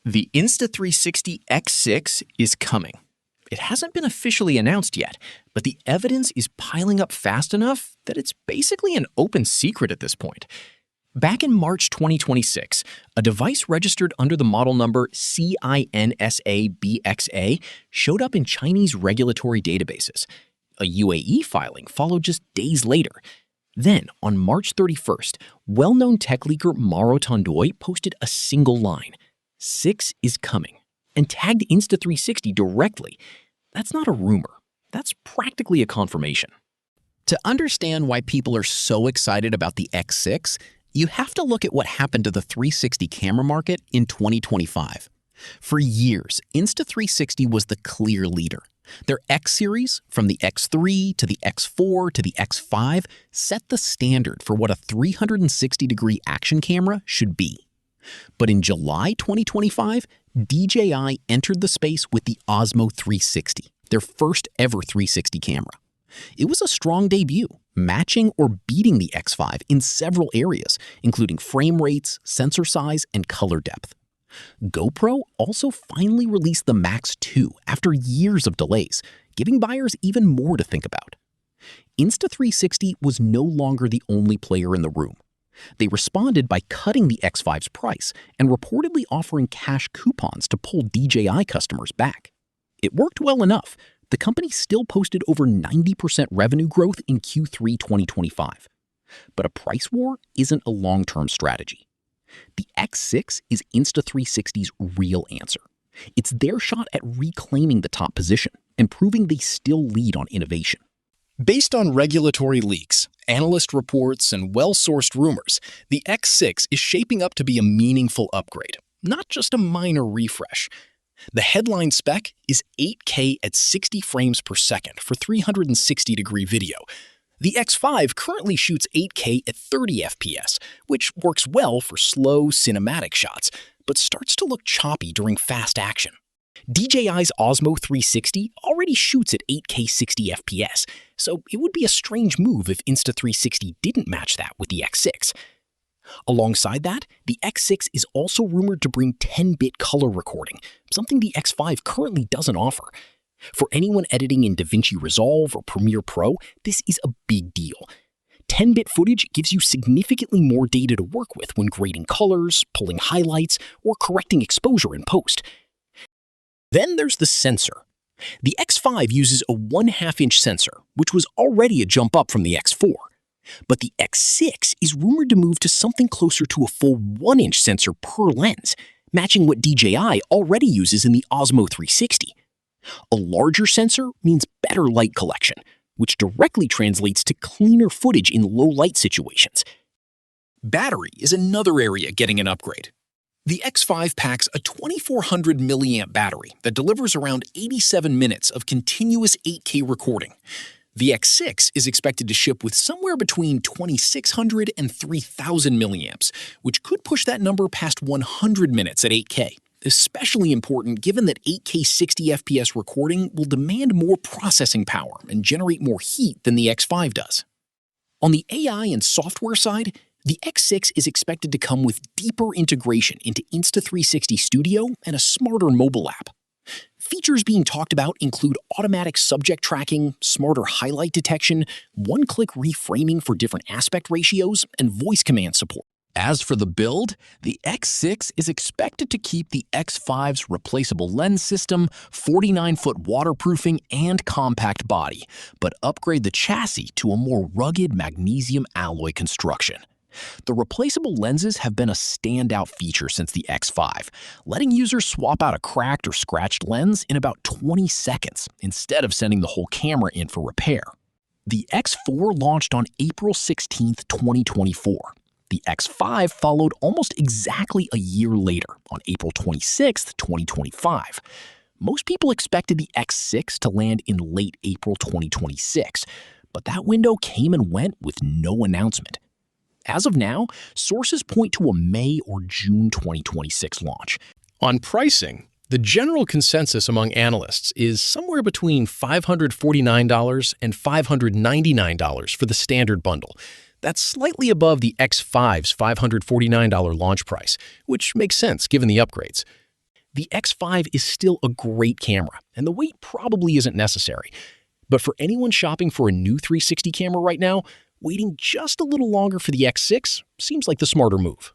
The Insta360 X6 is coming. It hasn't been officially announced yet, but the evidence is piling up fast enough that it's basically an open secret at this point. Back in March 2026, a device registered under the model number CINSA-BXA showed up in Chinese regulatory databases. A UAE filing followed just days later. Then, on March 31st, well-known tech leaker Maro Tondoy posted a single line, "6 is coming," and tagged Insta360 directly. That's not a rumor. That's practically a confirmation. To understand why people are so excited about the X6, you have to look at what happened to the 360 camera market in 2025. For years, Insta360 was the clear leader. Their X series, from the X3 to the X4 to the X5, set the standard for what a 360-degree action camera should be. But in July 2025, DJI entered the space with the Osmo 360, their first ever 360 camera. It was a strong debut, matching or beating the X5 in several areas, including frame rates, sensor size, and color depth. GoPro also finally released the Max 2 after years of delays, giving buyers even more to think about. Insta360 was no longer the only player in the room. They responded by cutting the X5's price and reportedly offering cash coupons to pull DJI customers back. It worked well enough. The company still posted over 90% revenue growth in Q3 2025. But a price war isn't a long-term strategy. The X6 is Insta360's real answer. It's their shot at reclaiming the top position and proving they still lead on innovation. Based on regulatory leaks, analyst reports, and well-sourced rumors, the X6 is shaping up to be a meaningful upgrade, not just a minor refresh. The headline spec is 8K at 60 frames per second for 360-degree video. The X5 currently shoots 8K at 30 FPS, which works well for slow cinematic shots, but starts to look choppy during fast action. DJI's Osmo 360 already shoots at 8K 60 FPS, so it would be a strange move if Insta360 didn't match that with the X6. Alongside that, the X6 is also rumored to bring 10-bit color recording, something the X5 currently doesn't offer. For anyone editing in DaVinci Resolve or Premiere Pro, this is a big deal. 10-bit footage gives you significantly more data to work with when grading colors, pulling highlights, or correcting exposure in post. Then there's the sensor. The X5 uses a 1/2-inch sensor, which was already a jump up from the X4. But the X6 is rumored to move to something closer to a full 1-inch sensor per lens, matching what DJI already uses in the Osmo 360. A larger sensor means better light collection, which directly translates to cleaner footage in low-light situations. Battery is another area getting an upgrade. The X5 packs a 2400 milliamp battery that delivers around 87 minutes of continuous 8K recording. The X6 is expected to ship with somewhere between 2600 and 3000 milliamps, which could push that number past 100 minutes at 8K. Especially important given that 8K 60 FPS recording will demand more processing power and generate more heat than the X5 does. On the AI and software side, the X6 is expected to come with deeper integration into Insta360 Studio and a smarter mobile app. Features being talked about include automatic subject tracking, smarter highlight detection, one-click reframing for different aspect ratios, and voice command support. As for the build, the X6 is expected to keep the X5's replaceable lens system, 49-foot waterproofing, and compact body, but upgrade the chassis to a more rugged magnesium alloy construction. The replaceable lenses have been a standout feature since the X5, letting users swap out a cracked or scratched lens in about 20 seconds instead of sending the whole camera in for repair. The X4 launched on April 16, 2024. The X5 followed almost exactly a year later, on April 26, 2025. Most people expected the X6 to land in late April 2026, but that window came and went with no announcement. As of now, sources point to a May or June 2026 launch. On pricing, the general consensus among analysts is somewhere between $549 and $599 for the standard bundle. That's slightly above the X5's $549 launch price, which makes sense given the upgrades. The X5 is still a great camera, and the wait probably isn't necessary. But for anyone shopping for a new 360 camera right now, waiting just a little longer for the X6 seems like the smarter move.